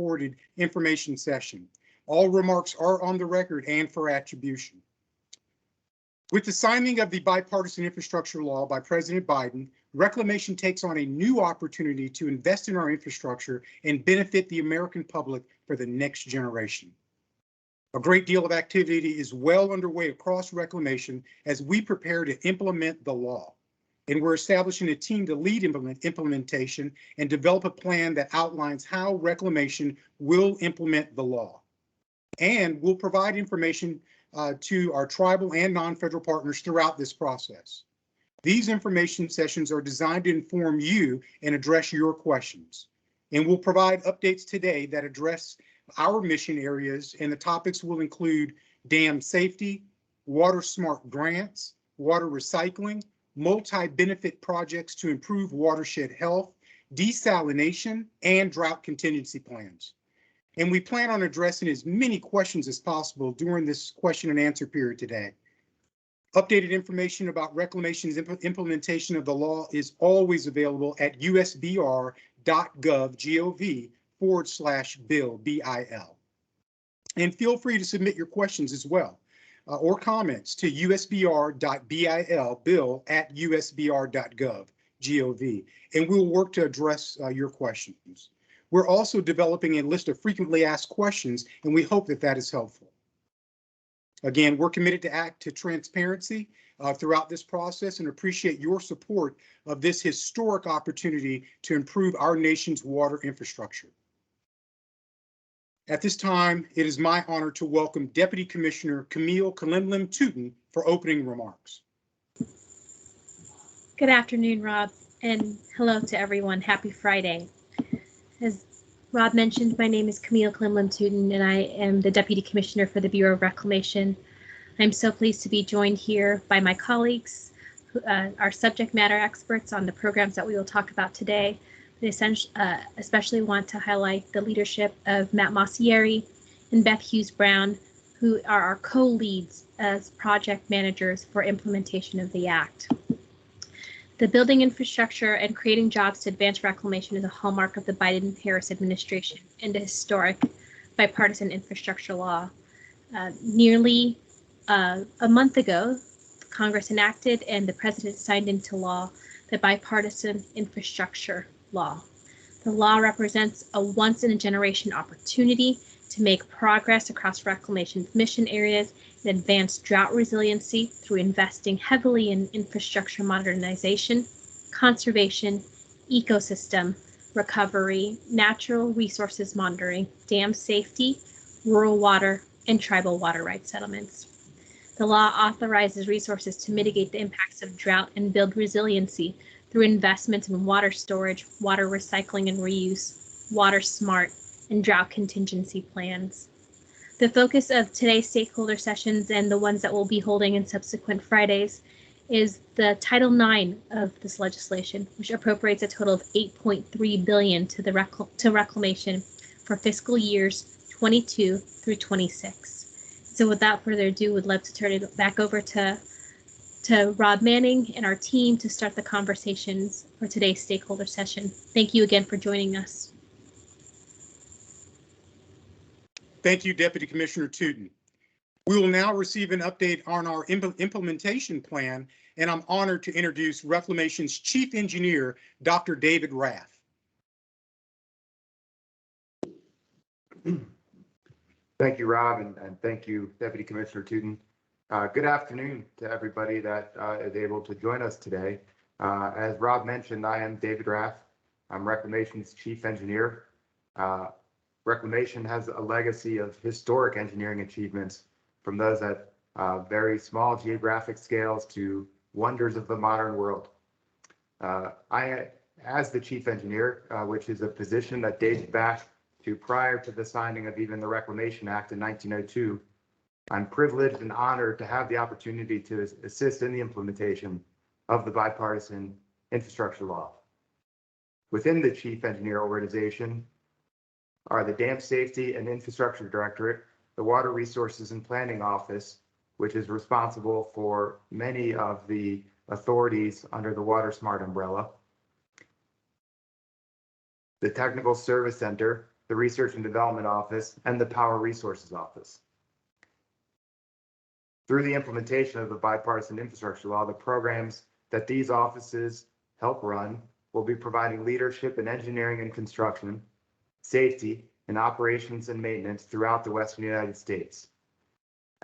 recorded information session. All remarks are on the record and for attribution. With the signing of the Bipartisan Infrastructure Law by President Biden, Reclamation takes on a new opportunity to invest in our infrastructure and benefit the American public for the next generation. A great deal of activity is well underway across Reclamation as we prepare to implement the law. And we're establishing a team to lead implementation and develop a plan that outlines how Reclamation will implement the law. And we'll provide information to our tribal and non-federal partners throughout this process. These information sessions are designed to inform you and address your questions. And we'll provide updates today that address our mission areas, and the topics will include dam safety, water smart grants, water recycling, multi-benefit projects to improve watershed health, desalination, and drought contingency plans. And we plan on addressing as many questions as possible during this question and answer period today. Updated information about Reclamation's implementation of the law is always available at usbr.gov/BIL, B-I-L. And feel free to submit your questions as well, or comments to usbr.bil, bill@usbr.gov, and we'll work to address your questions. We're also developing a list of frequently asked questions, and we hope that that is helpful. Again, we're committed to transparency throughout this process and appreciate your support of this historic opportunity to improve our nation's water infrastructure. At this time, it is my honor to welcome Deputy Commissioner Camille Kalimlim-Tootin for opening remarks. Good afternoon, Rob, and hello to everyone. Happy Friday. As Rob mentioned, my name is Camille Kalimlim-Tootin, and I am the Deputy Commissioner for the Bureau of Reclamation. I'm so pleased to be joined here by my colleagues, our subject matter experts on the programs that we will talk about today. I especially want to highlight the leadership of Matt Mossieri and Beth Hughes-Brown, who are our co-leads as project managers for implementation of the Act. The building infrastructure and creating jobs to advance reclamation is a hallmark of the Biden-Harris administration and a historic bipartisan infrastructure law. Nearly a month ago, Congress enacted and the President signed into law the Bipartisan Infrastructure Law. The law represents a once-in-a-generation opportunity to make progress across Reclamation's mission areas and advance drought resiliency through investing heavily in infrastructure modernization, conservation, ecosystem recovery, natural resources monitoring, dam safety, rural water, and tribal water rights settlements. The law authorizes resources to mitigate the impacts of drought and build resiliency through investments in water storage, water recycling and reuse, water smart, and drought contingency plans. The focus of today's stakeholder sessions and the ones that we'll be holding in subsequent Fridays is the Title IX of this legislation, which appropriates a total of $8.3 billion to Reclamation for fiscal years 22 through 26. So without further ado, would love to turn it back over to Rob Manning and our team to start the conversations for today's stakeholder session. Thank you again for joining us. Thank you, Deputy Commissioner Tootin. We will now receive an update on our implementation plan, and I'm honored to introduce Reclamation's Chief Engineer, Dr. David Rath. Thank you, Rob, and thank you, Deputy Commissioner Tootin. Good afternoon to everybody that is able to join us today. As Rob mentioned, I am David Rath. I'm Reclamation's Chief Engineer. Reclamation has a legacy of historic engineering achievements, from those at very small geographic scales to wonders of the modern world. As the Chief Engineer, which is a position that dates back to prior to the signing of even the Reclamation Act in 1902, I'm privileged and honored to have the opportunity to assist in the implementation of the Bipartisan Infrastructure Law. Within the Chief Engineer organization are the Dam Safety and Infrastructure Directorate, the Water Resources and Planning Office, which is responsible for many of the authorities under the Water Smart umbrella, the Technical Service Center, the Research and Development Office, and the Power Resources Office. Through the implementation of the bipartisan infrastructure law, the programs that these offices help run will be providing leadership in engineering and construction, safety, and operations and maintenance throughout the Western United States.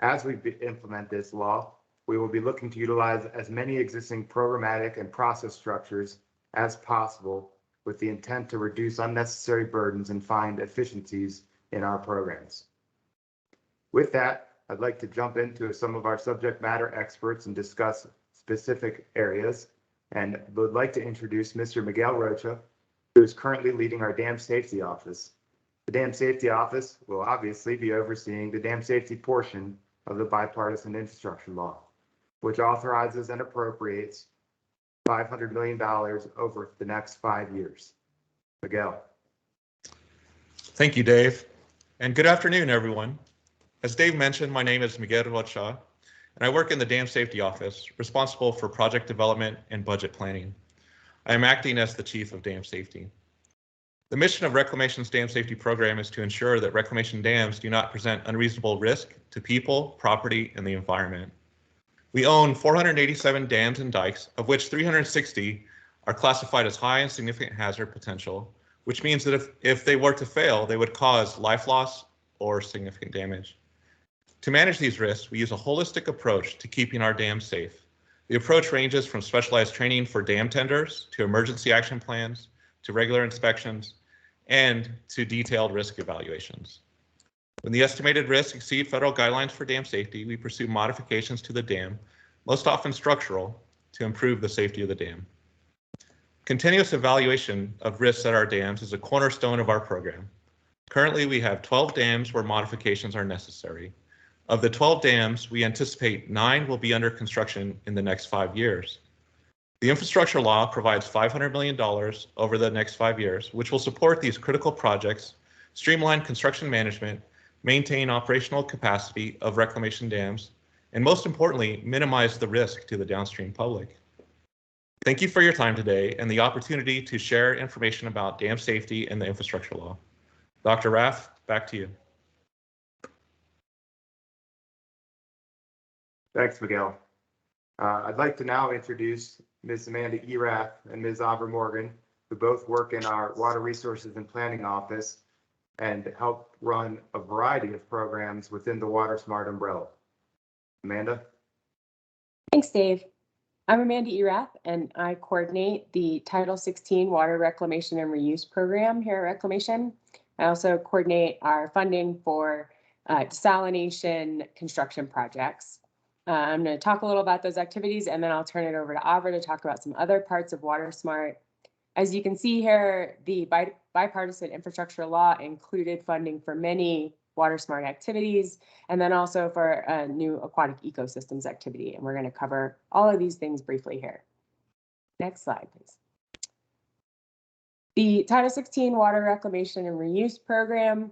As we implement this law, we will be looking to utilize as many existing programmatic and process structures as possible with the intent to reduce unnecessary burdens and find efficiencies in our programs. With that, I'd like to jump into some of our subject matter experts and discuss specific areas, and would like to introduce Mr. Miguel Rocha, who is currently leading our Dam Safety Office. The Dam Safety Office will obviously be overseeing the dam safety portion of the bipartisan infrastructure law, which authorizes and appropriates $500 million over the next 5 years. Miguel. Thank you, Dave, and good afternoon, everyone. As Dave mentioned, my name is Miguel Rocha, and I work in the Dam Safety Office, responsible for project development and budget planning. I am acting as the Chief of Dam Safety. The mission of Reclamation's Dam Safety Program is to ensure that reclamation dams do not present unreasonable risk to people, property, and the environment. We own 487 dams and dikes, of which 360 are classified as high and significant hazard potential, which means that if they were to fail, they would cause life loss or significant damage. To manage these risks, we use a holistic approach to keeping our dams safe. The approach ranges from specialized training for dam tenders to emergency action plans, to regular inspections, and to detailed risk evaluations. When the estimated risks exceed federal guidelines for dam safety, we pursue modifications to the dam, most often structural, to improve the safety of the dam. Continuous evaluation of risks at our dams is a cornerstone of our program. Currently, we have 12 dams where modifications are necessary. Of the 12 dams, we anticipate 9 will be under construction in the next 5 years. The infrastructure law provides $500 million over the next 5 years, which will support these critical projects, streamline construction management, maintain operational capacity of reclamation dams, and most importantly, minimize the risk to the downstream public. Thank you for your time today and the opportunity to share information about dam safety and the infrastructure law. Dr. Rath, back to you. Thanks, Miguel. I'd like to now introduce Ms. Amanda Erath and Ms. Aubrey Morgan, who both work in our Water Resources and Planning Office and help run a variety of programs within the Water Smart umbrella. Amanda? Thanks, Dave. I'm Amanda Erath, and I coordinate the Title 16 Water Reclamation and Reuse program here at Reclamation. I also coordinate our funding for desalination construction projects. I'm going to talk a little about those activities, and then I'll turn it over to Aubrey to talk about some other parts of Water Smart. As you can see here, the bipartisan infrastructure law included funding for many Water Smart activities, and then also for a new aquatic ecosystems activity. And we're going to cover all of these things briefly here. Next slide, please. The Title 16 Water Reclamation and Reuse Program,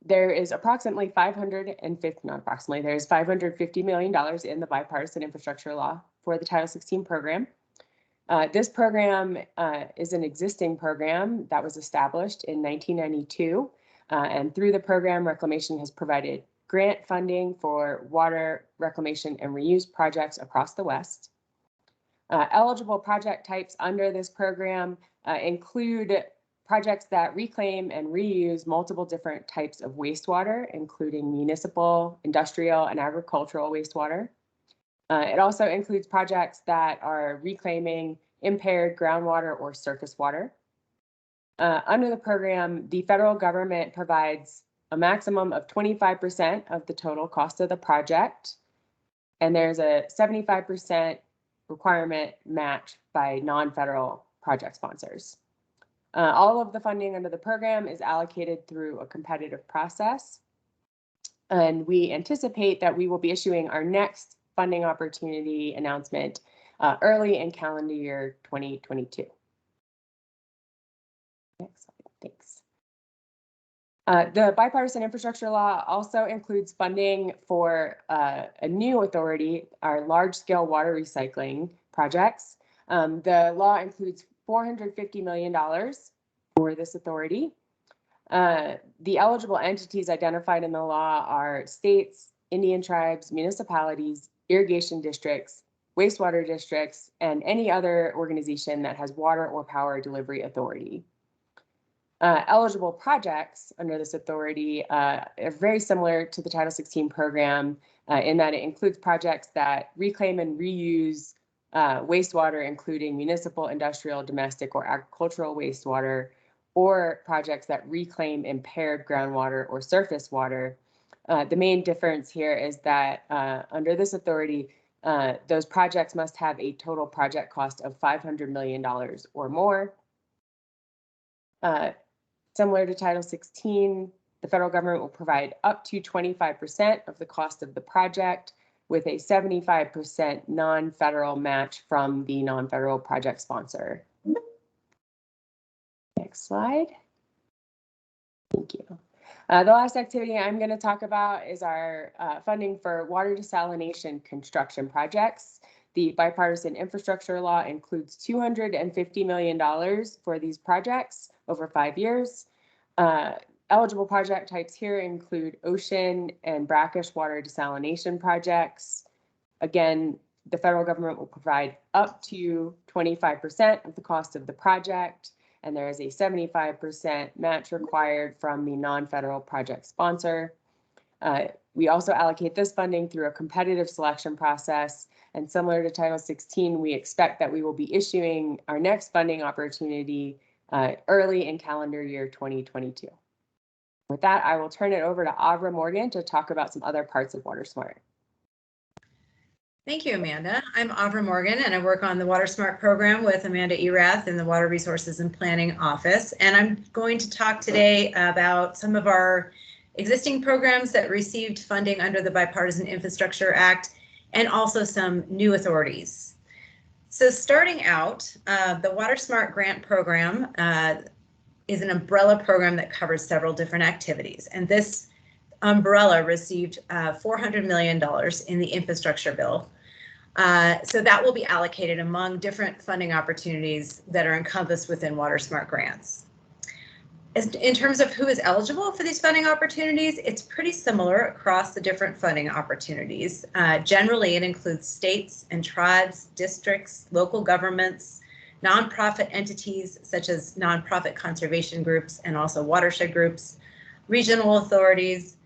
there is approximately there's $550 million in the bipartisan infrastructure law for the Title 16 program. This program is an existing program that was established in 1992. And through the program, Reclamation has provided grant funding for water reclamation and reuse projects across the West. Eligible project types under this program include projects that reclaim and reuse multiple different types of wastewater, including municipal, industrial, and agricultural wastewater. It also includes projects that are reclaiming impaired groundwater or surface water. Under the program, the federal government provides a maximum of 25% of the total cost of the project, and there's a 75% requirement match by non-federal project sponsors. All of the funding under the program is allocated through a competitive process, and we anticipate that we will be issuing our next funding opportunity announcement early in calendar year 2022. Next slide, thanks. The bipartisan infrastructure law also includes funding for a new authority, our large-scale water recycling projects. The law includes $450 million for this authority. The eligible entities identified in the law are states, Indian tribes, municipalities, irrigation districts, wastewater districts, and any other organization that has water or power delivery authority. Eligible projects under this authority are very similar to the Title 16 program in that it includes projects that reclaim and reuse wastewater, including municipal, industrial, domestic, or agricultural wastewater, or projects that reclaim impaired groundwater or surface water. The main difference here is that under this authority, those projects must have a total project cost of $500 million or more. Similar to Title 16, the federal government will provide up to 25% of the cost of the project, with a 75% non-federal match from the non-federal project sponsor. Next slide. Thank you. The last activity I'm going to talk about is our funding for water desalination construction projects. The bipartisan infrastructure law includes $250 million for these projects over 5 years. Eligible project types here include ocean and brackish water desalination projects. Again, the federal government will provide up to 25% of the cost of the project, and there is a 75% match required from the non-federal project sponsor. We also allocate this funding through a competitive selection process, and similar to Title 16, we expect that we will be issuing our next funding opportunity early in calendar year 2022. With that, I will turn it over to Avra Morgan to talk about some other parts of WaterSmart. Thank you, Amanda. I'm Avra Morgan, and I work on the WaterSmart program with Amanda Erath in the Water Resources and Planning Office. And I'm going to talk today about some of our existing programs that received funding under the Bipartisan Infrastructure Act, and also some new authorities. So starting out, the WaterSmart grant program is an umbrella program that covers several different activities. And this umbrella received $400 million in the infrastructure bill. So that will be allocated among different funding opportunities that are encompassed within WaterSmart grants. In terms of who is eligible for these funding opportunities, it's pretty similar across the different funding opportunities. Generally, it includes states and tribes, districts, local governments, nonprofit entities such as nonprofit conservation groups and also watershed groups, regional authorities,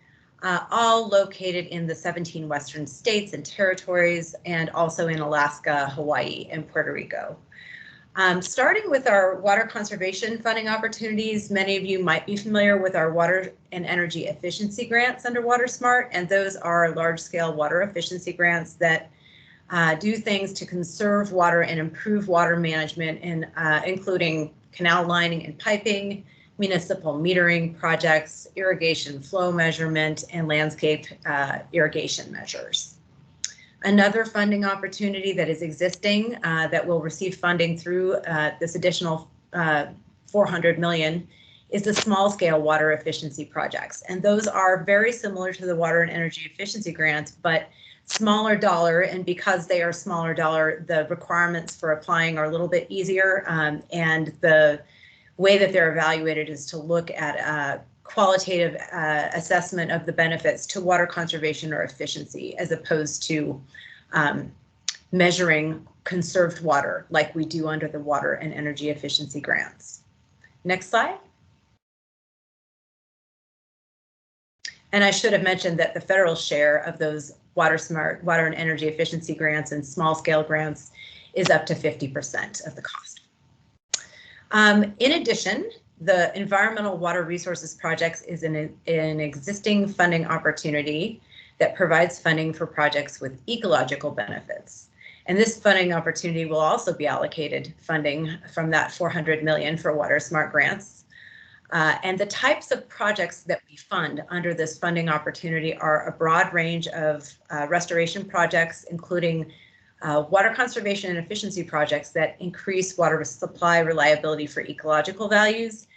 all located in the 17 Western states and territories, and also in Alaska, Hawaii, and Puerto Rico. Starting with our water conservation funding opportunities, many of you might be familiar with our water and energy efficiency grants under WaterSmart, and those are large-scale water efficiency grants that do things to conserve water and improve water management, including canal lining and piping, municipal metering projects, irrigation flow measurement, and landscape irrigation measures. Another funding opportunity that is existing that will receive funding through this additional $400 million is the small scale water efficiency projects. And those are very similar to the water and energy efficiency grants, but smaller dollar. And because they are smaller dollar, the requirements for applying are a little bit easier. And the way that they're evaluated is to look at qualitative assessment of the benefits to water conservation or efficiency, as opposed to measuring conserved water like we do under the water and energy efficiency grants. Next slide. And I should have mentioned that the federal share of those WaterSmart water and energy efficiency grants and small scale grants is up to 50% of the cost. In addition, the Environmental Water Resources Projects is an existing funding opportunity that provides funding for projects with ecological benefits. And this funding opportunity will also be allocated funding from that $400 million for WaterSmart grants. And the types of projects that we fund under this funding opportunity are a broad range of restoration projects, including water conservation and efficiency projects that increase water supply reliability for ecological values,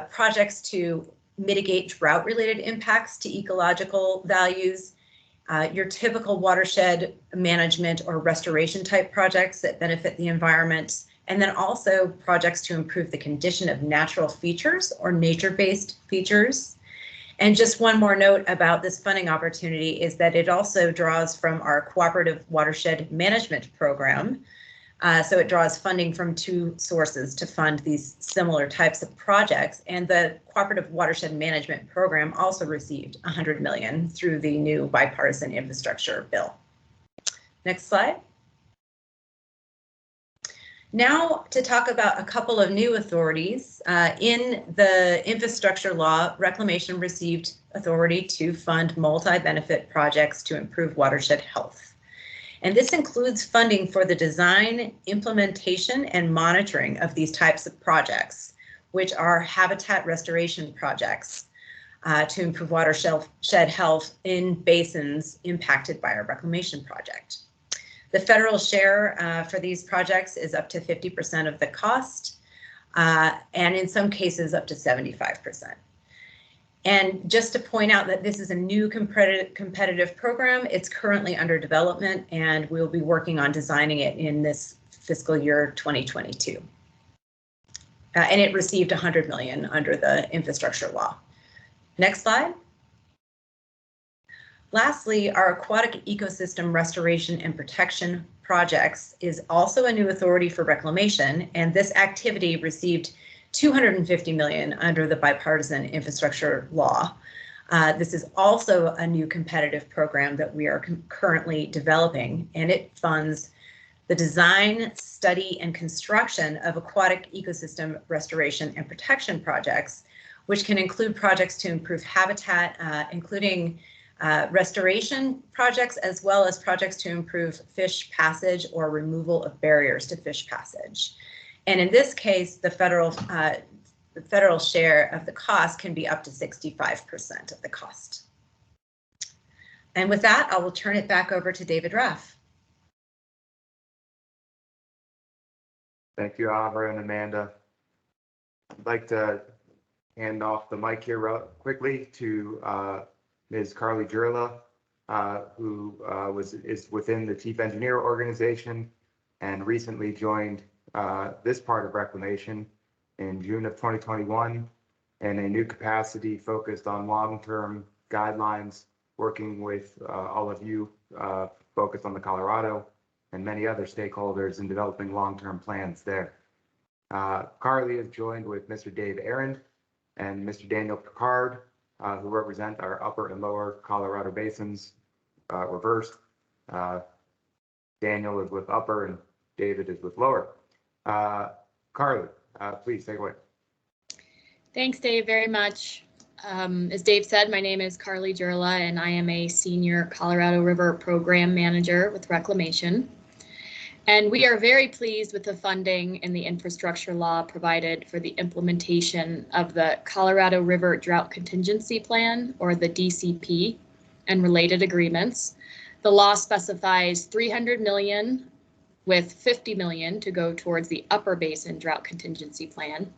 projects to mitigate drought-related impacts to ecological values, your typical watershed management or restoration type projects that benefit the environment, and then also projects to improve the condition of natural features or nature-based features. And just one more note about this funding opportunity is that it also draws from our cooperative watershed management program. So it draws funding from two sources to fund these similar types of projects. And the cooperative watershed management program also received $100 million through the new bipartisan infrastructure bill. Next slide. Now to talk about a couple of new authorities. In the infrastructure law, Reclamation received authority to fund multi-benefit projects to improve watershed health. And this includes funding for the design, implementation, and monitoring of these types of projects, which are habitat restoration projects to improve watershed health in basins impacted by our reclamation project. The federal share for these projects is up to 50% of the cost, and in some cases up to 75%. And just to point out that this is a new competitive program, it's currently under development, and we'll be working on designing it in this fiscal year 2022. And it received $100 million under the infrastructure law. Next slide. Lastly, our aquatic ecosystem restoration and protection projects is also a new authority for Reclamation, and this activity received $250 million under the bipartisan infrastructure law. This is also a new competitive program that we are currently developing, and it funds the design, study, and construction of aquatic ecosystem restoration and protection projects, which can include projects to improve habitat, including restoration projects, as well as projects to improve fish passage or removal of barriers to fish passage. And in this case, the federal share of the cost can be up to 65% of the cost. And with that, I will turn it back over to David Raff. Thank you, Ava and Amanda. I'd like to hand off the mic here quickly to Ms. Carly Jurla, who is within the Chief Engineer organization and recently joined this part of Reclamation in June of 2021 in a new capacity focused on long-term guidelines, working with all of you focused on the Colorado and many other stakeholders in developing long-term plans there. Carly is joined with Mr. Dave Arend and Mr. Daniel Picard, who represent our upper and lower Colorado basins reversed. Daniel is with upper and David is with lower. Carly, please take it away. Thanks, Dave, very much. As Dave said, my name is Carly Jurla, and I am a senior Colorado River program manager with Reclamation. And we are very pleased with the funding in the infrastructure law provided for the implementation of the Colorado River Drought Contingency Plan, or the DCP, and related agreements. The law specifies $300 million with $50 million to go towards the Upper Basin Drought Contingency Plan.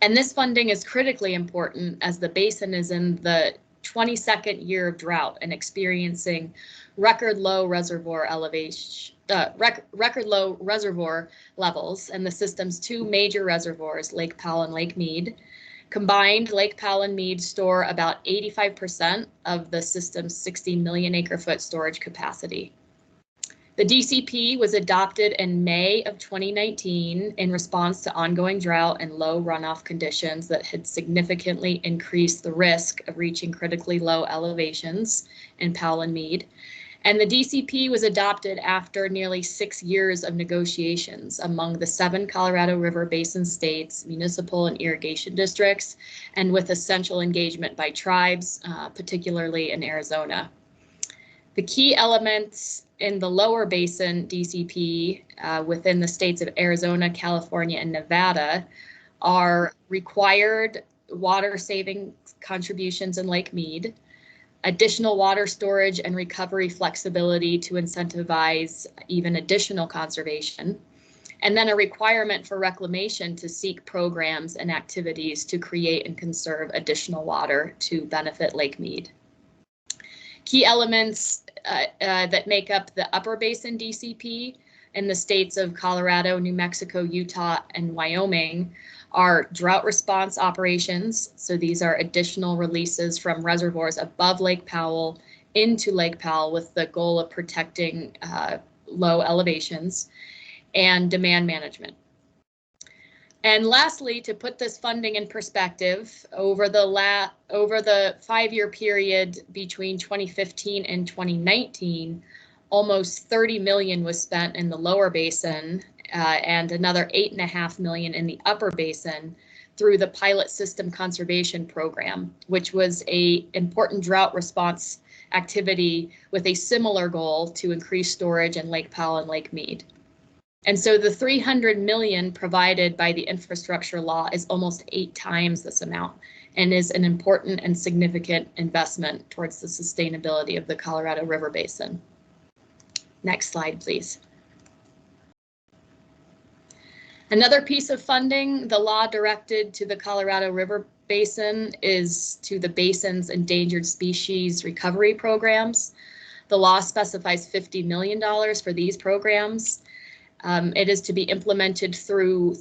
And this funding is critically important as the basin is in the 22nd year of drought and experiencing record low reservoir elevation, record low reservoir levels, and the system's two major reservoirs, Lake Powell and Lake Mead. Combined, Lake Powell and Mead store about 85% of the system's 60 million acre foot storage capacity. The DCP was adopted in May of 2019 in response to ongoing drought and low runoff conditions that had significantly increased the risk of reaching critically low elevations in Powell and Mead. And the DCP was adopted after nearly 6 years of negotiations among the 7 Colorado River Basin states, municipal and irrigation districts, and with essential engagement by tribes, particularly in Arizona. The key elements in the lower basin DCP within the states of Arizona, California, and Nevada are required water saving contributions in Lake Mead, additional water storage and recovery flexibility to incentivize even additional conservation, and then a requirement for Reclamation to seek programs and activities to create and conserve additional water to benefit Lake Mead. Key elements that make up the Upper Basin DCP in the states of Colorado, New Mexico, Utah, and Wyoming are drought response operations. So these are additional releases from reservoirs above Lake Powell into Lake Powell with the goal of protecting low elevations, and demand management. And lastly, to put this funding in perspective, over the 5-year period between 2015 and 2019, almost 30 million was spent in the lower basin and another 8.5 million in the upper basin through the Pilot System Conservation Program, which was an important drought response activity with a similar goal to increase storage in Lake Powell and Lake Mead. And so the 300 million provided by the infrastructure law is almost 8 times this amount and is an important and significant investment towards the sustainability of the Colorado River Basin. Next slide, please. Another piece of funding the law directed to the Colorado River Basin is to the basin's endangered species recovery programs. The law specifies $50 million for these programs. It is to be implemented through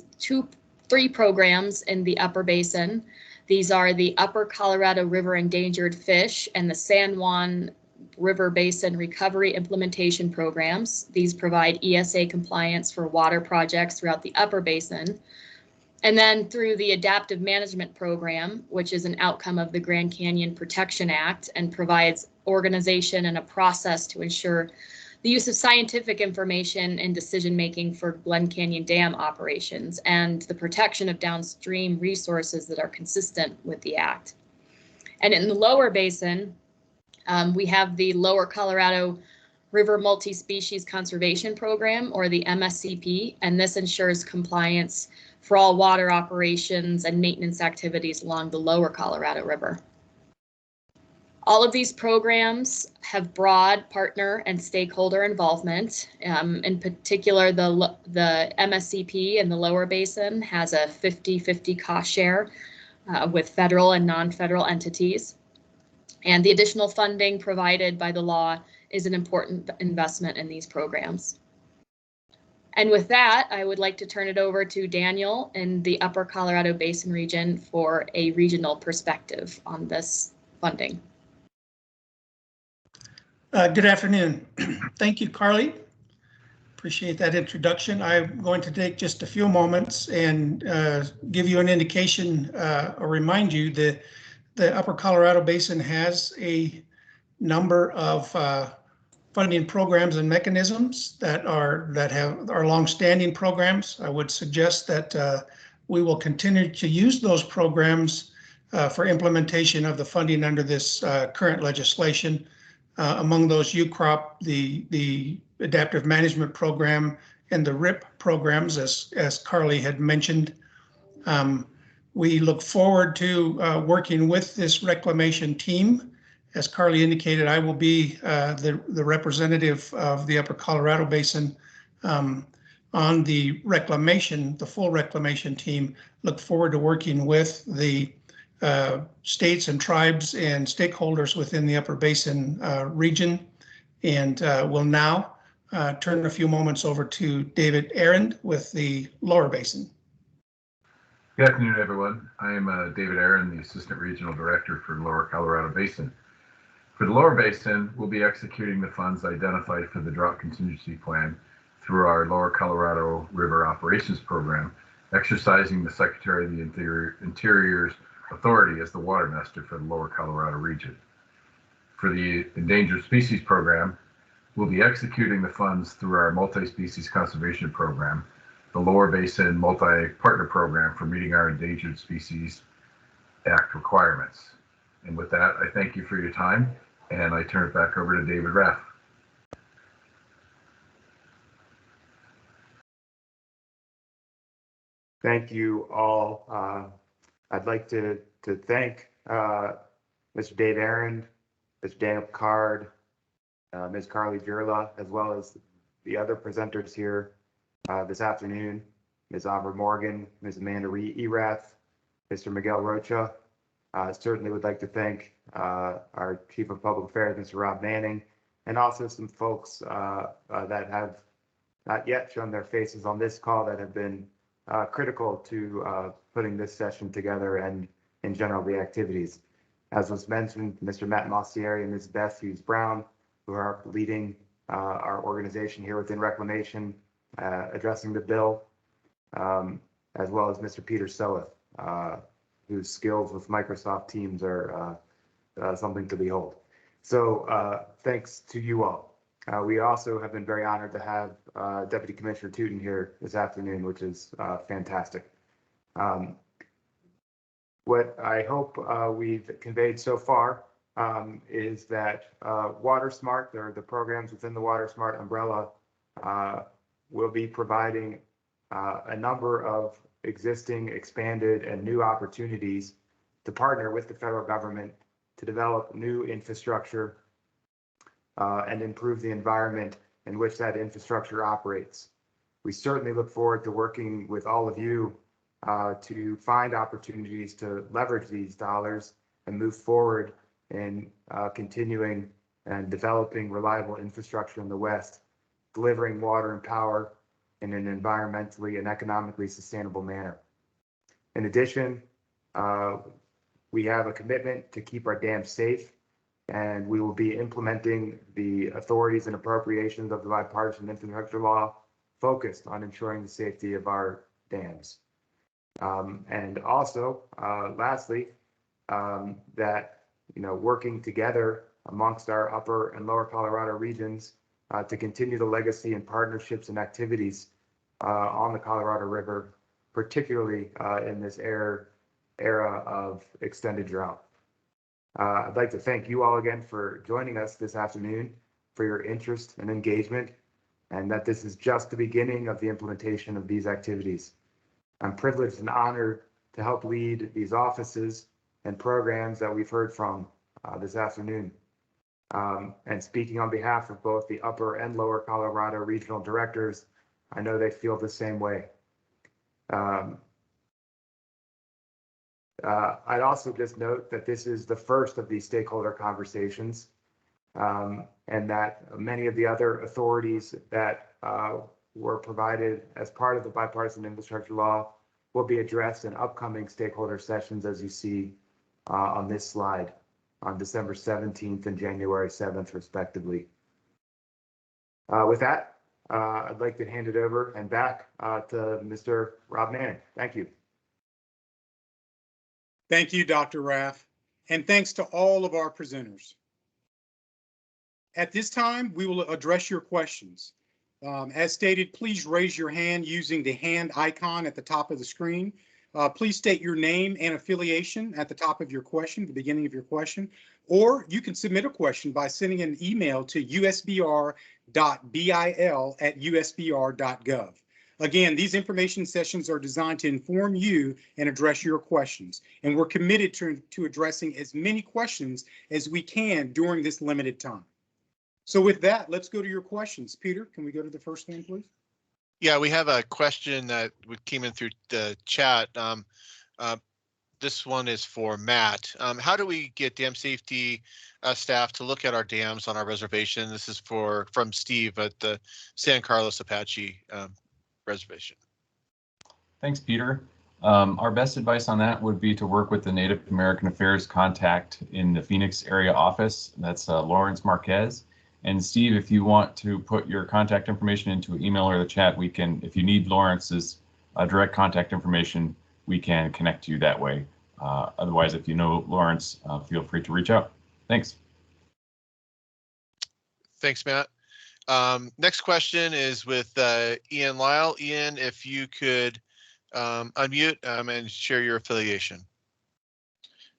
3 programs in the upper basin. These are the Upper Colorado River Endangered Fish and the San Juan River Basin Recovery Implementation Programs. These provide ESA compliance for water projects throughout the upper basin. And then through the Adaptive Management Program, which is an outcome of the Grand Canyon Protection Act and provides organization and a process to ensure the use of scientific information in decision-making for Glen Canyon Dam operations and the protection of downstream resources that are consistent with the Act. And in the lower basin, we have the Lower Colorado River Multi-Species Conservation Program, or the MSCP, and this ensures compliance for all water operations and maintenance activities along the Lower Colorado River. All of these programs have broad partner and stakeholder involvement. In particular, the MSCP in the lower basin has a 50-50 cost share with federal and non-federal entities. And the additional funding provided by the law is an important investment in these programs. And with that, I would like to turn it over to Daniel in the Upper Colorado Basin region for a regional perspective on this funding. Good afternoon. Thank you, Carly. Appreciate that introduction. I'm going to take just a few moments and give you an indication or remind you that the Upper Colorado Basin has a number of funding programs and mechanisms that are long-standing programs. I would suggest that we will continue to use those programs for implementation of the funding under this current legislation. Among those, UCROP, the Adaptive Management Program, and the RIP programs, as Carly had mentioned. We look forward to working with this reclamation team. As Carly indicated, I will be the representative of the Upper Colorado Basin on the reclamation, the full reclamation team. Look forward to working with the states and tribes and stakeholders within the Upper Basin region. And we'll now turn a few moments over to David Arend with the Lower Basin. Good afternoon, everyone. I am David Arend, the Assistant Regional Director for Lower Colorado Basin. For the Lower Basin, we'll be executing the funds identified for the Drought Contingency Plan through our Lower Colorado River Operations Program, exercising the Secretary of the Interior's authority as the water master for the Lower Colorado region. For the Endangered Species Program, we'll be executing the funds through our Multi-Species Conservation Program, the Lower Basin Multi-Partner Program for meeting our Endangered Species Act requirements. And with that, I thank you for your time, and I turn it back over to David Raff. Thank you all. I'd like to thank Mr. Dave Arend, Mr. Daniel Picard, Ms. Carly Jurla, as well as the other presenters here this afternoon, Ms. Amber Morgan, Ms. Amanda Erath, Mr. Miguel Rocha. Certainly would like to thank our Chief of Public Affairs, Mr. Rob Manning, and also some folks that have not yet shown their faces on this call that have been critical to putting this session together and in general the activities. As was mentioned, Mr. Matt Mossieri and Ms. Beth Hughes Brown, who are leading our organization here within Reclamation, addressing the bill, as well as Mr. Peter Soeth, whose skills with Microsoft Teams are something to behold. So thanks to you all. We also have been very honored to have Deputy Commissioner Tootin here this afternoon, which is fantastic. What I hope we've conveyed so far is that WaterSmart, or the programs within the WaterSmart umbrella, will be providing a number of existing, expanded, and new opportunities to partner with the federal government to develop new infrastructure and improve the environment in which that infrastructure operates. We certainly look forward to working with all of you to find opportunities to leverage these dollars and move forward in continuing and developing reliable infrastructure in the West, delivering water and power in an environmentally and economically sustainable manner. In addition, we have a commitment to keep our dams safe, and we will be implementing the authorities and appropriations of the Bipartisan Infrastructure Law focused on ensuring the safety of our dams. And also, lastly, that working together amongst our upper and lower Colorado regions to continue the legacy and partnerships and activities on the Colorado River, particularly in this era of extended drought. I'd like to thank you all again for joining us this afternoon, for your interest and engagement, and that this is just the beginning of the implementation of these activities. I'm privileged and honored to help lead these offices and programs that we've heard from this afternoon. And speaking on behalf of both the upper and lower Colorado regional directors, I know they feel the same way. I'd also just note that this is the first of these stakeholder conversations, and that many of the other authorities that were provided as part of the Bipartisan Infrastructure Law will be addressed in upcoming stakeholder sessions, as you see on this slide, on December 17th and January 7th, respectively. With that, I'd like to hand it over and back to Mr. Rob Manning. Thank you. Thank you, Dr. Raff, and thanks to all of our presenters. At this time, we will address your questions. As stated, please raise your hand using the hand icon at the top of the screen. Please state your name and affiliation at the top of your question, the beginning of your question, or you can submit a question by sending an email to usbr.bil@usbr.gov. Again, these information sessions are designed to inform you and address your questions, and we're committed to addressing as many questions as we can during this limited time. So with that, let's go to your questions. Peter, can we go to the first one, please? Yeah, we have a question that came in through the chat. This one is for Matt. How do we get dam safety staff to look at our dams on our reservation? This is from Steve at the San Carlos Apache reservation. Thanks, Peter. Our best advice on that would be to work with the Native American Affairs contact in the Phoenix area office. That's Lawrence Marquez. And Steve, if you want to put your contact information into an email or the chat, we can, if you need Lawrence's direct contact information, we can connect you that way. Otherwise, if you know Lawrence, feel free to reach out. Thanks. Thanks, Matt. Next question is with Ian Lyle. Ian, if you could unmute and share your affiliation.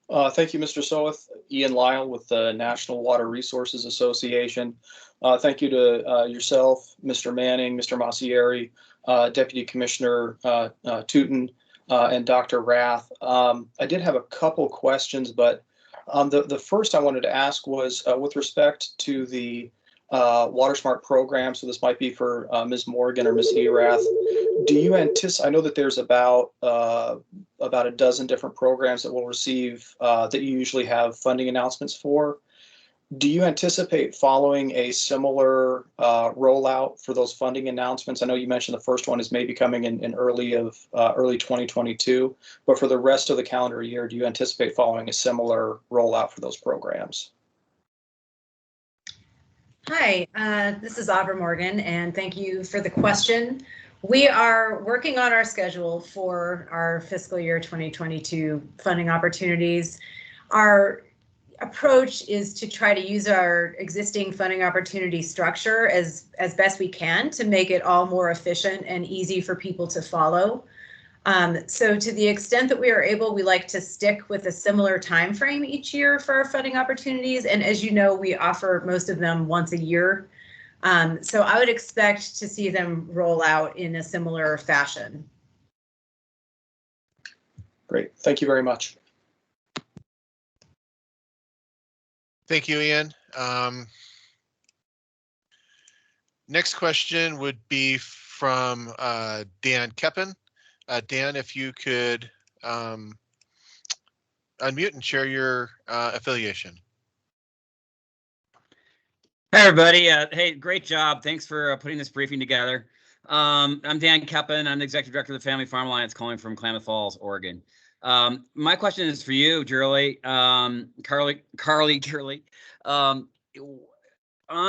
Thank you, Mr. Soeth. Ian Lyle with the National Water Resources Association. Thank you to yourself, Mr. Manning, Mr. Mossieri, Deputy Commissioner Tootin, and Dr. Rath. I did have a couple questions, but the first I wanted to ask was with respect to the WaterSmart program. So this might be for Ms. Morgan or Ms. Erath. Do you anticipate? I know that there's about a dozen different programs that will receive that you usually have funding announcements for. Do you anticipate following a similar rollout for those funding announcements? I know you mentioned the first one is maybe coming in early 2022, but for the rest of the calendar year, do you anticipate following a similar rollout for those programs? Hi, this is Aubrey Morgan, and thank you for the question. We are working on our schedule for our fiscal year 2022 funding opportunities. Our approach is to try to use our existing funding opportunity structure as best we can to make it all more efficient and easy for people to follow. So to the extent that we are able, we like to stick with a similar time frame each year for our funding opportunities. And as you know, we offer most of them once a year. So I would expect to see them roll out in a similar fashion. Great, thank you very much. Thank you, Ian. Next question would be from Dan Keppen. Dan, if you could unmute and share your affiliation. Hey, everybody. Hey, great job. Thanks for putting this briefing together. I'm Dan Keppen. I'm the Executive Director of the Family Farm Alliance, calling from Klamath Falls, Oregon. My question is for you, Julie, Carly. On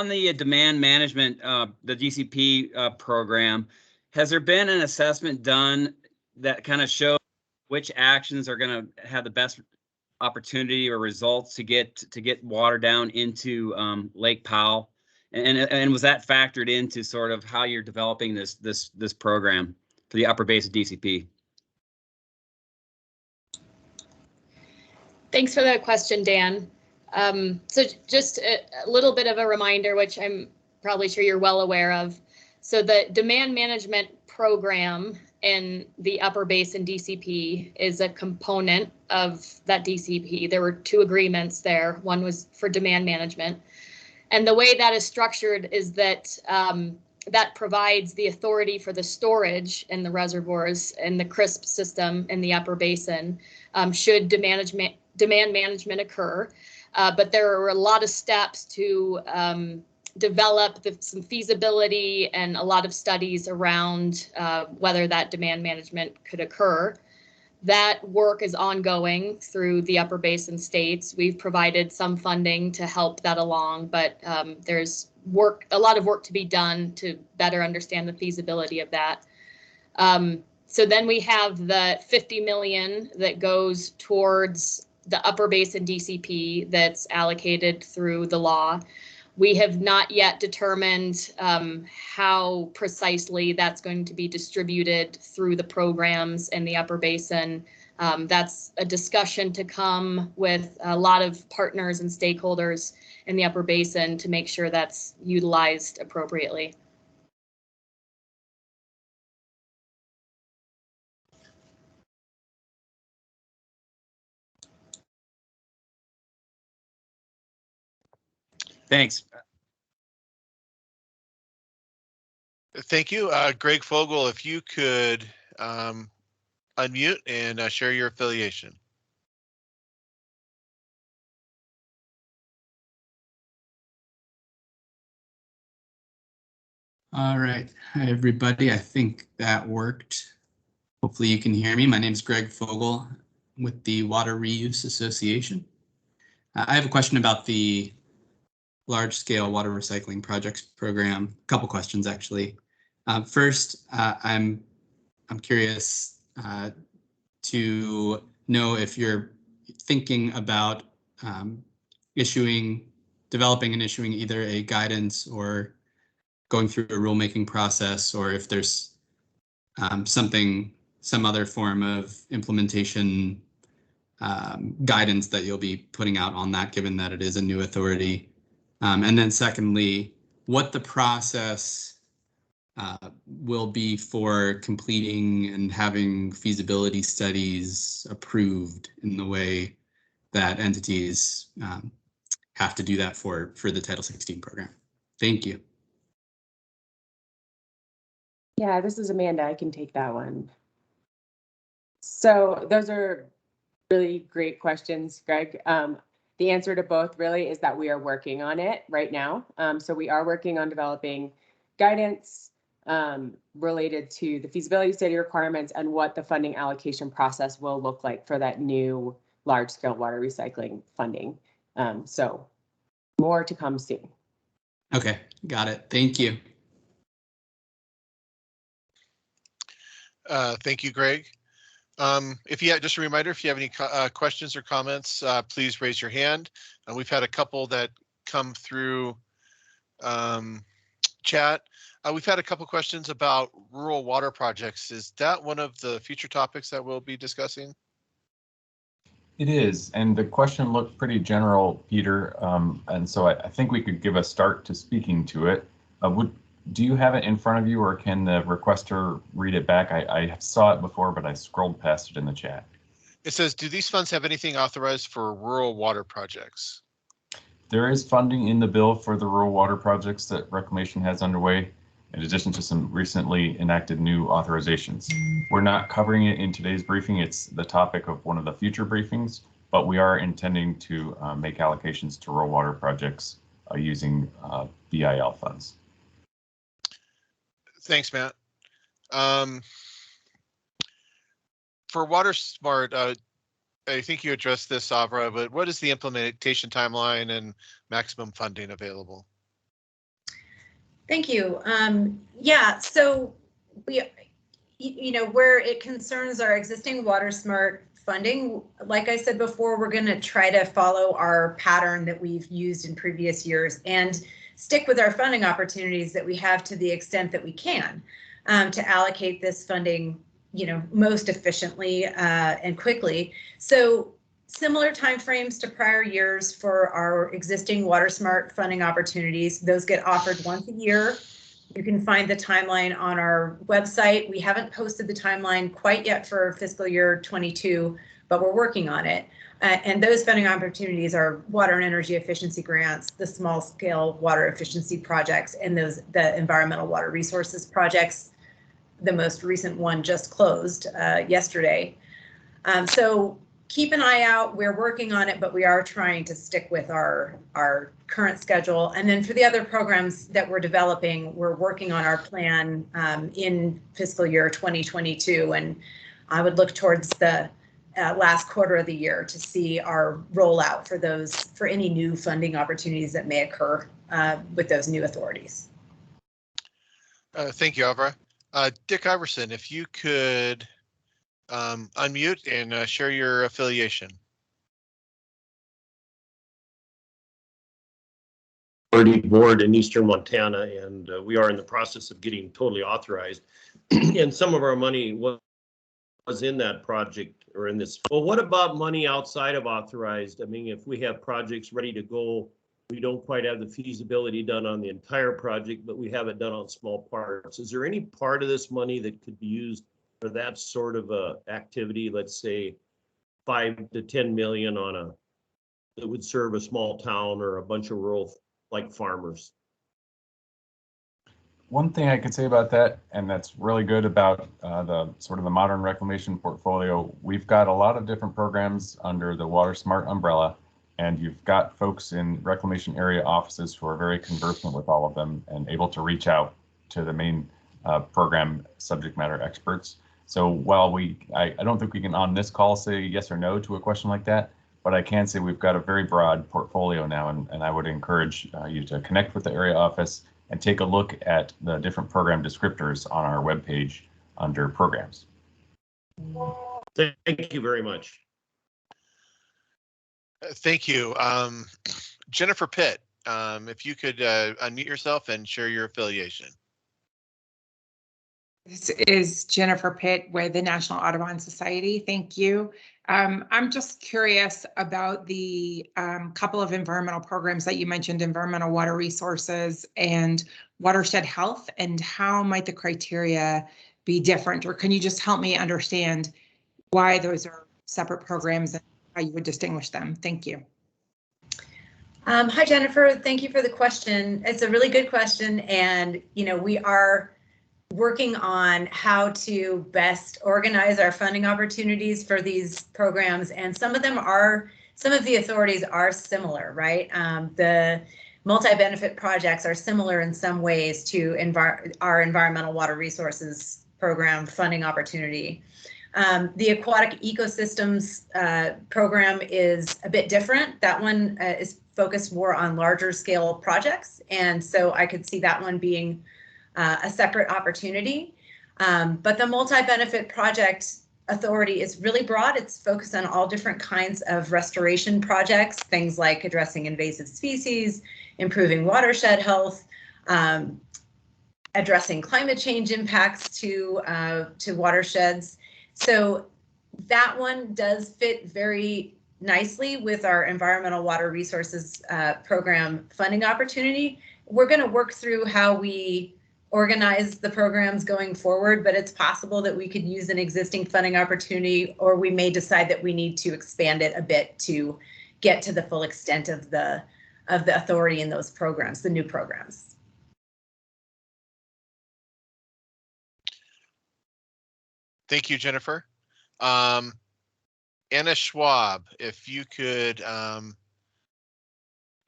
the demand management, the DCP program, has there been an assessment done that kind of shows which actions are going to have the best opportunity or results to get water down into Lake Powell, and was that factored into sort of how you're developing this program for the upper basin DCP? Thanks for that question, Dan. So just a little bit of a reminder, which I'm probably sure you're well aware of. So the demand management program in the upper basin DCP is a component of that DCP. There were two agreements there. One was for demand management. And the way that is structured is that that provides the authority for the storage in the reservoirs and the CRISP system in the upper basin should demand management occur. But there are a lot of steps to develop some feasibility and a lot of studies around whether that demand management could occur. That work is ongoing through the upper basin states. We've provided some funding to help that along, but there's a lot of work to be done to better understand the feasibility of that. So then we have the $50 million that goes towards the upper basin DCP that's allocated through the law. We have not yet determined how precisely that's going to be distributed through the programs in the upper basin. That's a discussion to come with a lot of partners and stakeholders in the upper basin to make sure that's utilized appropriately. Thanks. Thank you. Greg Fogel, if you could unmute and share your affiliation. All right. Hi, everybody. I think that worked. Hopefully you can hear me. My name is Greg Fogel with the Water Reuse Association. I have a question about the large-scale water recycling projects program. A couple questions, actually. First, I'm curious to know if you're thinking about developing and issuing either a guidance or going through a rulemaking process, or if there's some other form of implementation guidance that you'll be putting out on that, given that it is a new authority. And then secondly, what the process will be for completing and having feasibility studies approved in the way that entities have to do that for the Title 16 program. Thank you. Yeah, this is Amanda. I can take that one. So those are really great questions, Greg. The answer to both really is that we are working on it right now. So we are working on developing guidance related to the feasibility study requirements and what the funding allocation process will look like for that new large-scale water recycling funding. So more to come soon. Okay, got it. Thank you. Thank you, Greg. Just a reminder, if you have any questions or comments, please raise your hand. We've had a couple that come through chat. We've had a couple questions about rural water projects. Is that one of the future topics that we'll be discussing? It is, and the question looked pretty general, Peter, and so I think we could give a start to speaking to it. Do you have it in front of you, or can the requester read it back? I saw it before, but I scrolled past it in the chat. It says, do these funds have anything authorized for rural water projects? There is funding in the bill for the rural water projects that Reclamation has underway, in addition to some recently enacted new authorizations. We're not covering it in today's briefing. It's the topic of one of the future briefings, but we are intending to make allocations to rural water projects using BIL funds. Thanks, Matt. For WaterSmart, I think you addressed this, Avra, but what is the implementation timeline and maximum funding available? Thank you. Yeah, so we, where it concerns our existing WaterSmart funding, like I said before, we're going to try to follow our pattern that we've used in previous years and stick with our funding opportunities that we have to the extent that we can to allocate this funding, most efficiently and quickly. So similar timeframes to prior years for our existing WaterSmart funding opportunities. Those get offered once a year. You can find the timeline on our website. We haven't posted the timeline quite yet for fiscal year 22, but we're working on it. And those funding opportunities are water and energy efficiency grants, the small scale water efficiency projects, and the environmental water resources projects. The most recent one just closed yesterday. So keep an eye out. We're working on it, but we are trying to stick with our current schedule. And then for the other programs that we're developing, we're working on our plan in fiscal year 2022. And I would look towards the last quarter of the year to see our rollout for any new funding opportunities that may occur with those new authorities. Thank you, Avra. Dick Iverson, if you could unmute and share your affiliation. Board in Eastern Montana, and we are in the process of getting totally authorized. And some of our money was in that project or in this. Well, what about money outside of authorized? I mean, if we have projects ready to go, we don't quite have the feasibility done on the entire project, but we have it done on small parts. Is there any part of this money that could be used for that sort of activity? Let's say 5 to 10 million that would serve a small town or a bunch of rural like farmers. One thing I could say about that, and that's really good about the sort of the modern reclamation portfolio, we've got a lot of different programs under the WaterSmart umbrella, and you've got folks in reclamation area offices who are very conversant with all of them and able to reach out to the main program subject matter experts. So while I don't think we can on this call say yes or no to a question like that, but I can say we've got a very broad portfolio now, and I would encourage you to connect with the area office and take a look at the different program descriptors on our webpage under programs. Thank you very much. Thank you. Jennifer Pitt, if you could unmute yourself and share your affiliation. This is Jennifer Pitt with the National Audubon Society. Thank you. I'm just curious about the couple of environmental programs that you mentioned, environmental water resources and watershed health, and how might the criteria be different? Or can you just help me understand why those are separate programs and how you would distinguish them? Thank you. Hi, Jennifer. Thank you for the question. It's a really good question. And, we are working on how to best organize our funding opportunities for these programs. And some of them are some of the authorities are similar, right? The multi-benefit projects are similar in some ways to our environmental water resources program funding opportunity. The aquatic ecosystems program is a bit different. That one is focused more on larger scale projects. And so I could see that one being a separate opportunity. But the multi-benefit project authority is really broad. It's focused on all different kinds of restoration projects, things like addressing invasive species, improving watershed health, addressing climate change impacts to watersheds. So that one does fit very nicely with our environmental water resources program funding opportunity. We're going to work through how we organize the programs going forward, but it's possible that we could use an existing funding opportunity, or we may decide that we need to expand it a bit to get to the full extent of the authority in those programs, the new programs. Thank you, Jennifer. Anna Schwab, if you could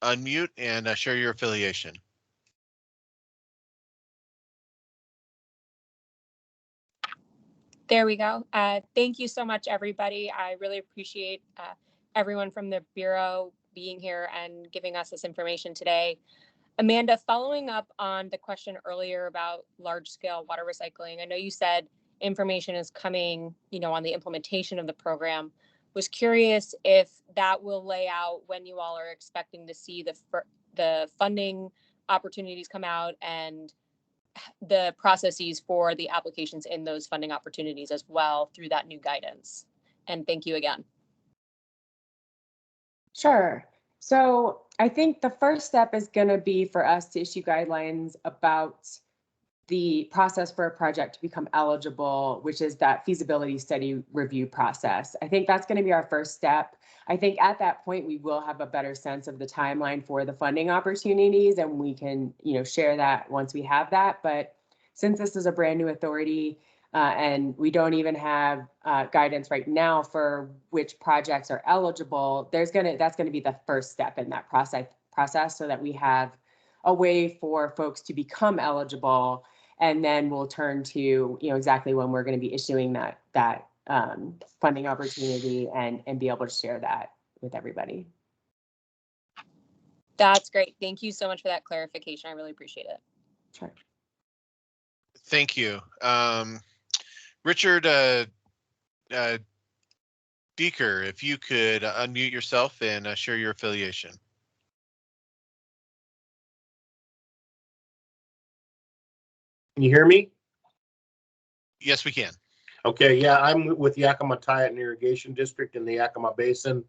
unmute and share your affiliation. There we go. Thank you so much, everybody. I really appreciate everyone from the Bureau being here and giving us this information today. Amanda, following up on the question earlier about large-scale water recycling, I know you said information is coming, on the implementation of the program. Was curious if that will lay out when you all are expecting to see the funding opportunities come out and the processes for the applications in those funding opportunities as well through that new guidance. And thank you again. Sure. So I think the first step is going to be for us to issue guidelines about the process for a project to become eligible, which is that feasibility study review process. I think that's going to be our first step. I think at that point, we will have a better sense of the timeline for the funding opportunities, and we can, share that once we have that. But since this is a brand new authority and we don't even have guidance right now for which projects are eligible, that's going to be the first step in that process so that we have a way for folks to become eligible. And then we'll turn to, exactly when we're going to be issuing that funding opportunity and be able to share that with everybody. That's great. Thank you so much for that clarification. I really appreciate it. Sure. Thank you. Richard Deeker, if you could unmute yourself and share your affiliation. Can you hear me? Yes, we can. Okay, yeah, I'm with Yakima Titan Irrigation District in the Yakima Basin.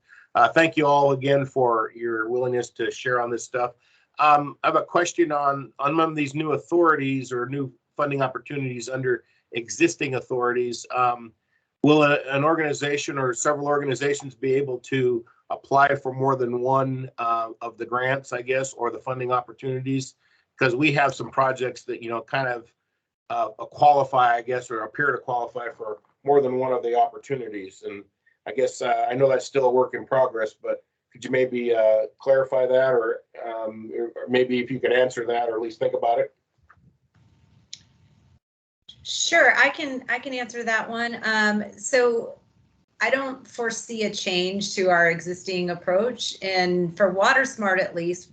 Thank you all again for your willingness to share on this stuff. I have a question on one of these new authorities or new funding opportunities under existing authorities. Will an organization or several organizations be able to apply for more than one of the grants, I guess, or the funding opportunities? Because we have some projects that, kind of qualify, I guess, or appear to qualify for more than one of the opportunities. And I guess I know that's still a work in progress, but could you maybe clarify that, or maybe if you could answer that, or at least think about it? Sure, I can answer that one. So I don't foresee a change to our existing approach, and for WaterSmart at least,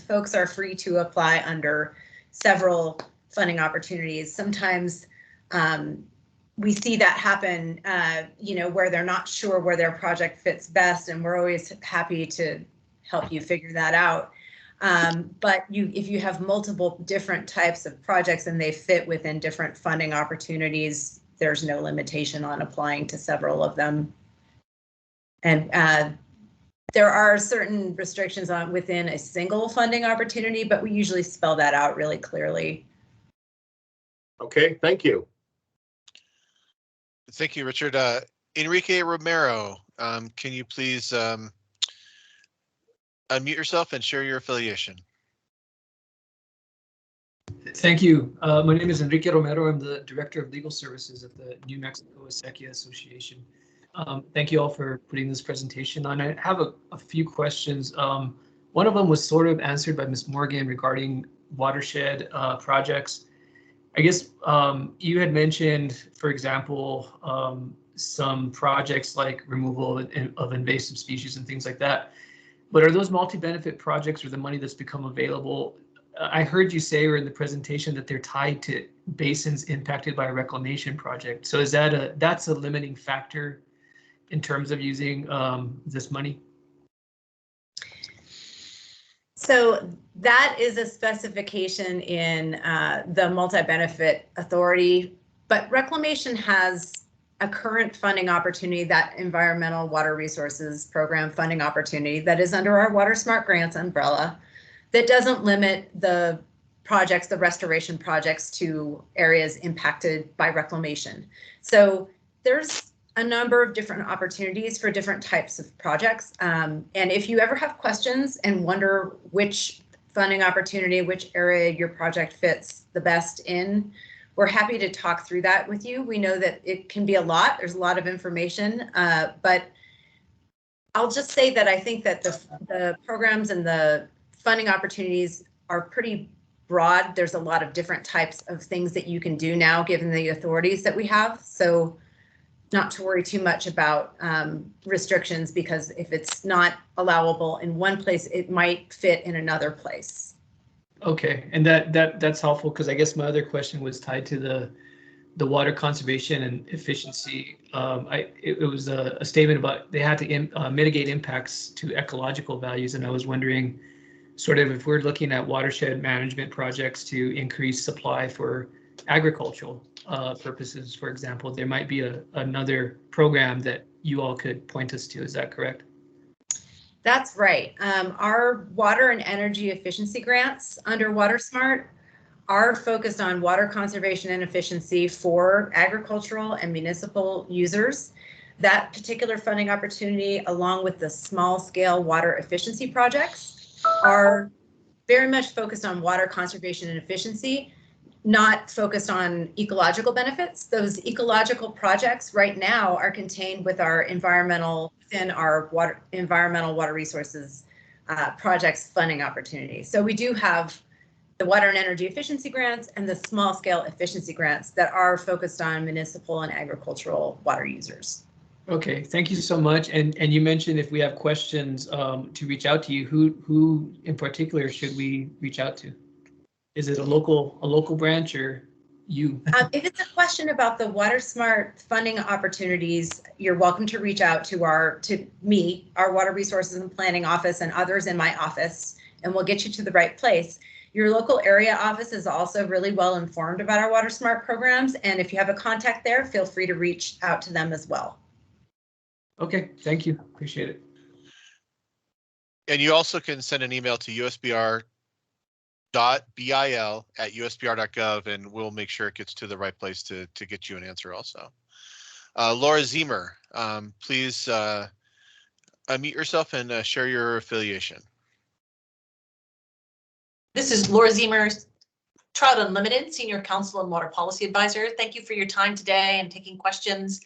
folks are free to apply under several funding opportunities. Sometimes we see that happen, where they're not sure where their project fits best, and we're always happy to help you figure that out. But if you have multiple different types of projects and they fit within different funding opportunities, there's no limitation on applying to several of them. And there are certain restrictions within a single funding opportunity, but we usually spell that out really clearly. Okay, thank you. Thank you, Richard. Enrique Romero, can you please unmute yourself and share your affiliation? Thank you. My name is Enrique Romero. I'm the Director of Legal Services of the New Mexico Acequia Association. Thank you all for putting this presentation on. I have a few questions. One of them was sort of answered by Ms. Morgan regarding watershed projects. I guess you had mentioned, for example, some projects like removal of invasive species and things like that. But are those multi-benefit projects or the money that's become available? I heard you say or in the presentation that they're tied to basins impacted by a reclamation project. So is that that's a limiting factor in terms of using this money? So that is a specification in the multi-benefit authority, but Reclamation has a current funding opportunity, that environmental water resources program funding opportunity that is under our Water Smart Grants umbrella that doesn't limit the projects, the restoration projects, to areas impacted by reclamation. So there's a number of different opportunities for different types of projects. And if you ever have questions and wonder which funding opportunity, which area your project fits the best in, we're happy to talk through that with you. We know that it can be a lot. There's a lot of information, but I'll just say that I think that the programs and the funding opportunities are pretty broad. There's a lot of different types of things that you can do now, given the authorities that we have. So not to worry too much about restrictions, because if it's not allowable in one place, it might fit in another place. Okay, and that's helpful, because I guess my other question was tied to the water conservation and efficiency. It was a statement about they had to mitigate impacts to ecological values, and I was wondering, sort of, if we're looking at watershed management projects to increase supply for agricultural purposes, for example, there might be another program that you all could point us to. Is that correct? That's right. Our water and energy efficiency grants under Water Smart are focused on water conservation and efficiency for agricultural and municipal users. That particular funding opportunity, along with the small scale water efficiency projects, are very much focused on water conservation and efficiency, not focused on ecological benefits. Those ecological projects right now are contained with our within our environmental water resources projects funding opportunity. So we do have the water and energy efficiency grants and the small scale efficiency grants that are focused on municipal and agricultural water users. Okay, thank you so much. And you mentioned if we have questions to reach out to you, who in particular should we reach out to? Is it a local branch or you? If it's a question about the Water Smart funding opportunities, you're welcome to reach out to me, our Water Resources and Planning office, and others in my office, and we'll get you to the right place. Your local area office is also really well informed about our Water Smart programs, and if you have a contact there, feel free to reach out to them as well. Okay, thank you. Appreciate it. And you also can send an email to usbr.bil@usbr.gov, and we'll make sure it gets to the right place to get you an answer also. Laura Zemer, please unmute yourself and share your affiliation. This is Laura Zemer, Trout Unlimited, Senior Counsel and Water Policy Advisor. Thank you for your time today and taking questions.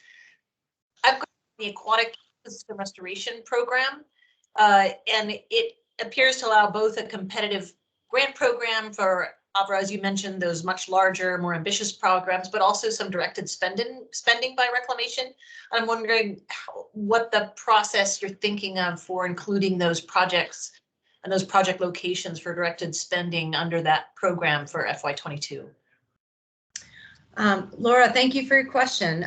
I've got the Aquatic Ecosystem Restoration Program, and it appears to allow both a competitive grant program for, as you mentioned, those much larger, more ambitious programs, but also some directed spending by Reclamation. I'm wondering what the process you're thinking of for including those projects and those project locations for directed spending under that program for FY22. Laura, thank you for your question.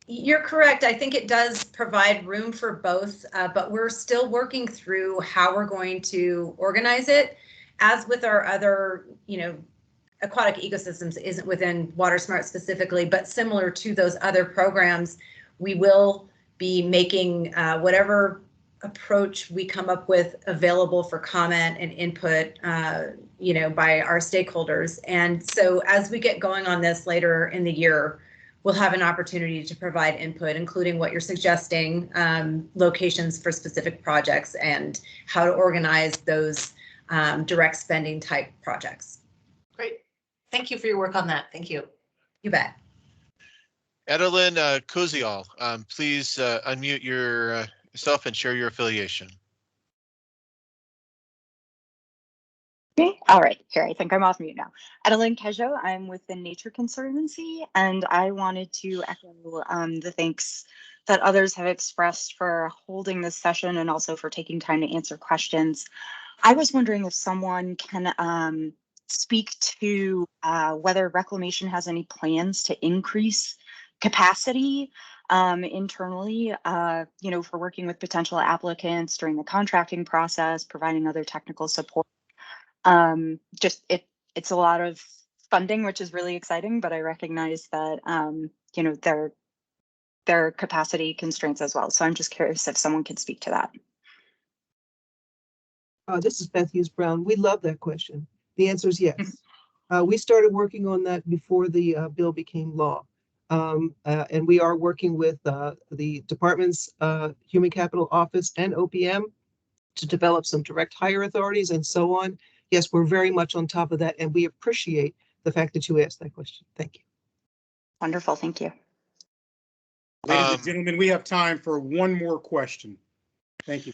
You're correct. I think it does provide room for both, but we're still working through how we're going to organize it. As with our other, aquatic ecosystems isn't within Water Smart specifically, but similar to those other programs, we will be making whatever approach we come up with available for comment and input, by our stakeholders. And so as we get going on this later in the year, we'll have an opportunity to provide input, including what you're suggesting, locations for specific projects and how to organize those direct spending type projects. Great. Thank you for your work on that. Thank you. You bet. Adeline Koziol, please unmute yourself and share your affiliation. Okay. All right, here, I think I'm off mute now. Adeline Kejo, I'm with the Nature Conservancy, and I wanted to echo the thanks that others have expressed for holding this session and also for taking time to answer questions. I was wondering if someone can speak to whether Reclamation has any plans to increase capacity internally, for working with potential applicants during the contracting process, providing other technical support. It's a lot of funding, which is really exciting, but I recognize that there are capacity constraints as well. So I'm just curious if someone could speak to that. This is Beth Hughes Brown. We love that question. The answer is yes. We started working on that before the bill became law. And we are working with the department's Human Capital Office and OPM to develop some direct hire authorities and so on. Yes, we're very much on top of that, and we appreciate the fact that you asked that question. Thank you. Wonderful. Thank you. Ladies and gentlemen, we have time for one more question. Thank you.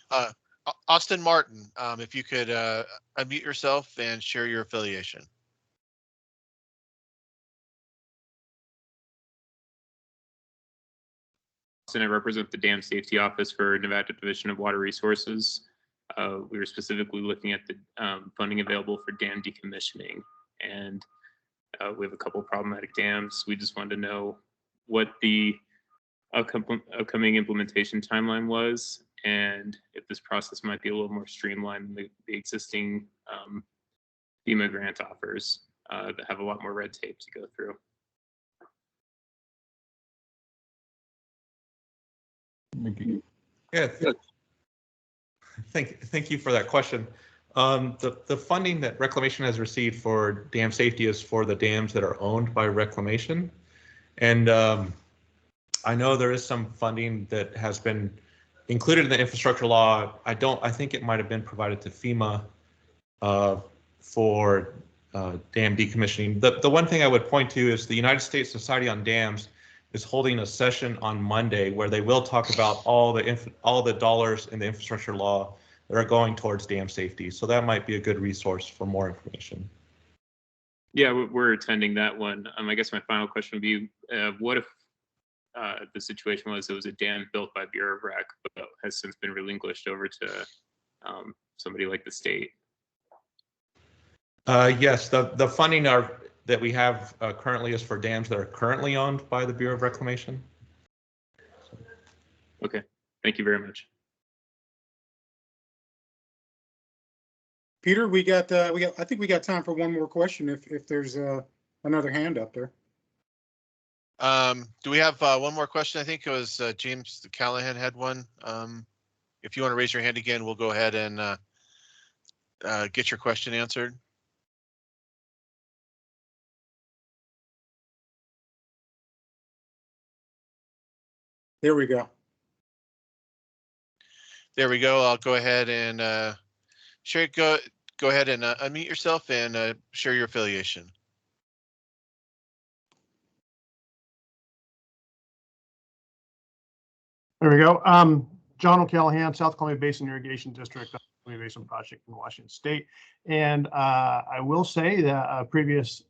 Austin Martin, if you could unmute yourself and share your affiliation. And I represent the Dam Safety Office for Nevada Division of Water Resources. We were specifically looking at the funding available for dam decommissioning, and we have a couple of problematic dams. We just wanted to know what the upcoming implementation timeline was, and if this process might be a little more streamlined than the existing FEMA grant offers that have a lot more red tape to go through. Yeah, thank you for that question. The funding that Reclamation has received for dam safety is for the dams that are owned by Reclamation. And I know there is some funding that has been included in the infrastructure law. I think it might have been provided to FEMA for dam decommissioning. The one thing I would point to is the United States Society on Dams is holding a session on Monday where they will talk about all the dollars in the infrastructure law that are going towards dam safety. So that might be a good resource for more information. Yeah, we're attending that one. I guess my final question would be, what if the situation was it was a dam built by Bureau of Rec, but has since been relinquished over to somebody like the state? Yes, the funding that we have currently is for dams that are currently owned by the Bureau of Reclamation. Okay, thank you very much. Peter, I think we got time for one more question if there's another hand up there. Do we have one more question? I think it was James Callahan had one. If you want to raise your hand again, we'll go ahead and get your question answered. There we go. There we go. I'll go ahead and share. Go ahead and unmute yourself and share your affiliation. There we go. John O'Callahan, South Columbia Basin Irrigation District, Columbia Basin Project in Washington State. And I will say that a previous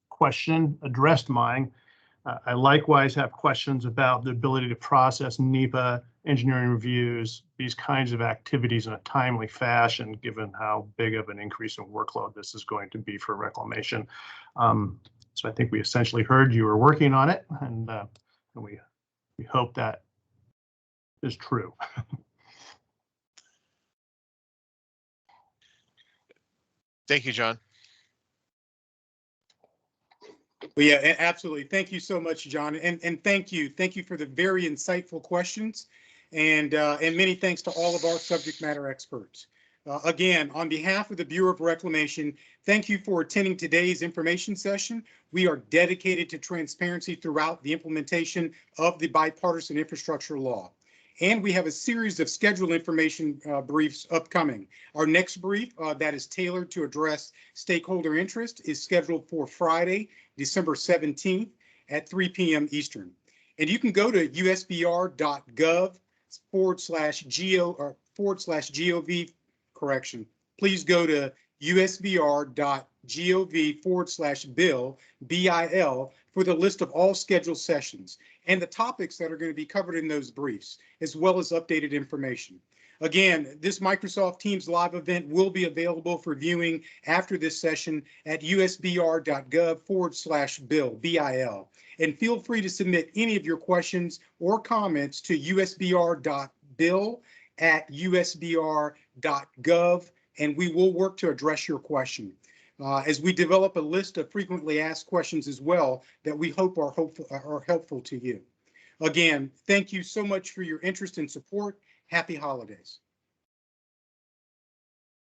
question addressed mine. I likewise have questions about the ability to process NEPA, engineering reviews, these kinds of activities in a timely fashion, given how big of an increase in workload this is going to be for Reclamation. So I think we essentially heard you were working on it, and we hope that is true. Thank you, John. Well, yeah, absolutely. Thank you so much, John, and thank you for the very insightful questions, and many thanks to all of our subject matter experts. Again, on behalf of the Bureau of Reclamation, thank you for attending today's information session. We are dedicated to transparency throughout the implementation of the bipartisan infrastructure law. And we have a series of scheduled information briefs upcoming. Our next brief that is tailored to address stakeholder interest is scheduled for Friday, December 17th at 3 p.m. Eastern. And you can go to usbr.gov/gov, correction. Please go to usbr.gov/BIL, BIL, for the list of all scheduled sessions and the topics that are going to be covered in those briefs, as well as updated information. Again, this Microsoft Teams live event will be available for viewing after this session at usbr.gov/BIL, BIL. And feel free to submit any of your questions or comments to usbr.bill@usbr.gov, and we will work to address your question. As we develop a list of frequently asked questions as well that we hope are helpful to you. Again, thank you so much for your interest and support. Happy holidays.